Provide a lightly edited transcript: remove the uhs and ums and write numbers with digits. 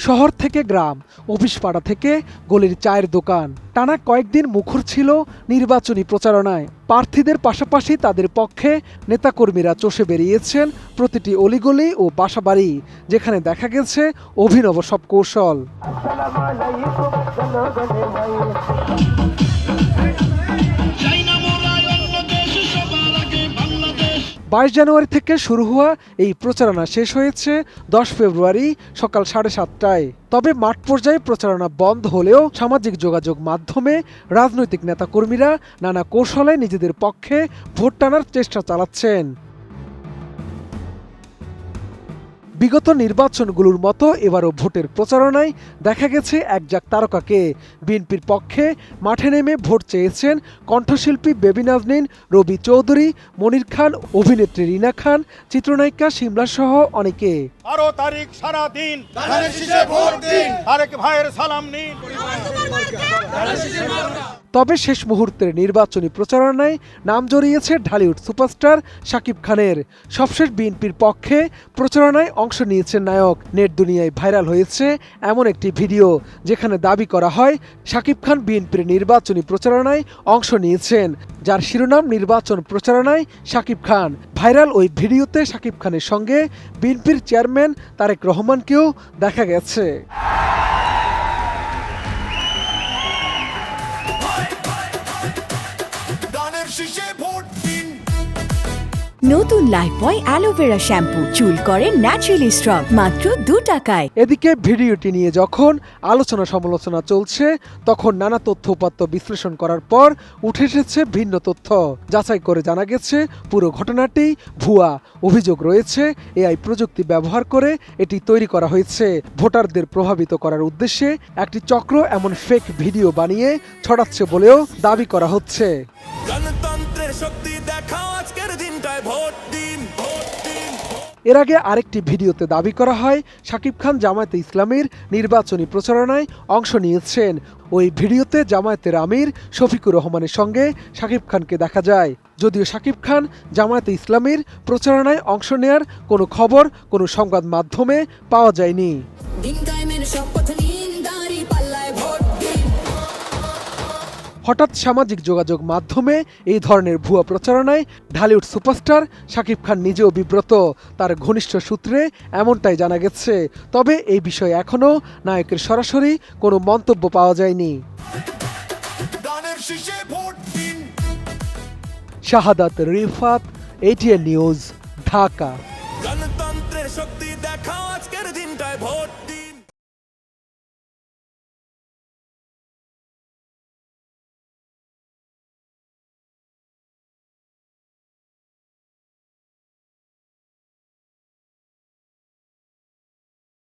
শহর থেকে গ্রাম, অফিস পাড়া থেকে গলির চায়ের দোকান, টানা কয়েকদিন মুখর ছিল নির্বাচনী প্রচারণায়। প্রার্থীদের পাশাপাশি তাদের পক্ষে নেতাকর্মীরা চষে বেরিয়েছেন প্রতিটি অলিগলি ও বাসাবাড়ি, যেখানে দেখা গেছে অভিনব সব কৌশল। 22 জানুয়ারি থেকে শুরু হওয়া এই প্রচারণা শেষ হয়েছে 10 ফেব্রুয়ারি সকাল 7:30টায়। তবে মাঠ পর্যায়ে প্রচারণা বন্ধ হলেও সামাজিক যোগাযোগ মাধ্যমে রাজনৈতিক নেতাকর্মীরা নানা কৌশলে নিজেদের পক্ষে ভোট টানার চেষ্টা চালাচ্ছেন। বিগত নির্বাচনগুলোর মতো এবারও ভোটের প্রচারণায় দেখা গেছে একঝাঁক তারকাকে। বিএনপির পক্ষে মাঠে নেমে ভোট চেয়েছেন কণ্ঠশিল্পী বেবী নাজনীন, রবি চৌধুরী, মনির খান, অভিনেত্রী রিনা খান, চিত্রনায়িকা শিমলা সহ অনেকে। আরো তারিখ সারা দিন তারেক ভাইয়ের সালাম নিন। তবে শেষ মুহূর্তের নির্বাচনী প্রচারণায় নাম জড়িয়েছে ঢালিউড সুপারস্টার শাকিব খানের। সবশেষ বিএনপির পক্ষে প্রচারণায় অংশ নিয়েছেন নায়ক। নেট দুনিয়ায় ভাইরাল হয়েছে এমন একটি ভিডিও, যেখানে দাবি করা হয় শাকিব খান বিএনপির নির্বাচনী প্রচারণায় অংশ নিয়েছেন, যার শিরোনাম নির্বাচন প্রচারণায় শাকিব খান। ভাইরাল ওই ভিডিওতে শাকিব খানের সঙ্গে বিএনপির চেয়ারম্যান তারেক রহমানকেও দেখা গেছে। নতুন লাইফবয় অ্যালোভেরা শ্যাম্পু, চুল করে ন্যাচারালি স্ট্রং, মাত্র 2 টাকায়। এদিকে ভিডিওটি নিয়ে যখন আলোচনা সমালোচনা চলছে, তখন নানা তথ্য উপাত্ত বিশ্লেষণ করার পর উঠে এসেছে ভিন্ন তথ্য। যাচাই করে জানা গেছে পুরো ঘটনাটি ভুয়া। অভিযোগ রয়েছে এআই প্রযুক্তি ব্যবহার করে এটি তৈরি করা হয়েছে। ভোটারদের প্রভাবিত করার উদ্দেশ্যে একটি চক্র এমন ফেক ভিডিও বানিয়ে ছড়াচ্ছে বলেও দাবি করা হচ্ছে। এর আগে আরেকটি ভিডিওতে দাবি করা হয় শাকিব খান জামায়াতে ইসলামীর নির্বাচনী প্রচারণায় অংশ নিয়েছেন। ওই ভিডিওতে জামায়াতের আমির শফিকুর রহমানের সঙ্গে শাকিব খানকে দেখা যায়। যদিও শাকিব খান জামায়াতে ইসলামীর প্রচারণায় অংশ নেয়ার কোনো খবর কোনো সংবাদ মাধ্যমে পাওয়া যায়নি। হঠাৎ সামাজিক যোগাযোগ মাধ্যমে এই ধরনের ভুয়া প্রচারণায় ঢালিউড সুপারস্টার শাকিব খান নিজেও বিব্রত। তার ঘনিষ্ঠ সূত্রে এমনটাই জানা গেছে। তবে এই বিষয়ে এখনও নায়কের সরাসরি কোনো মন্তব্য পাওয়া যায়নি। শাহাদাত রিফাত, ATN নিউজ, ঢাকা।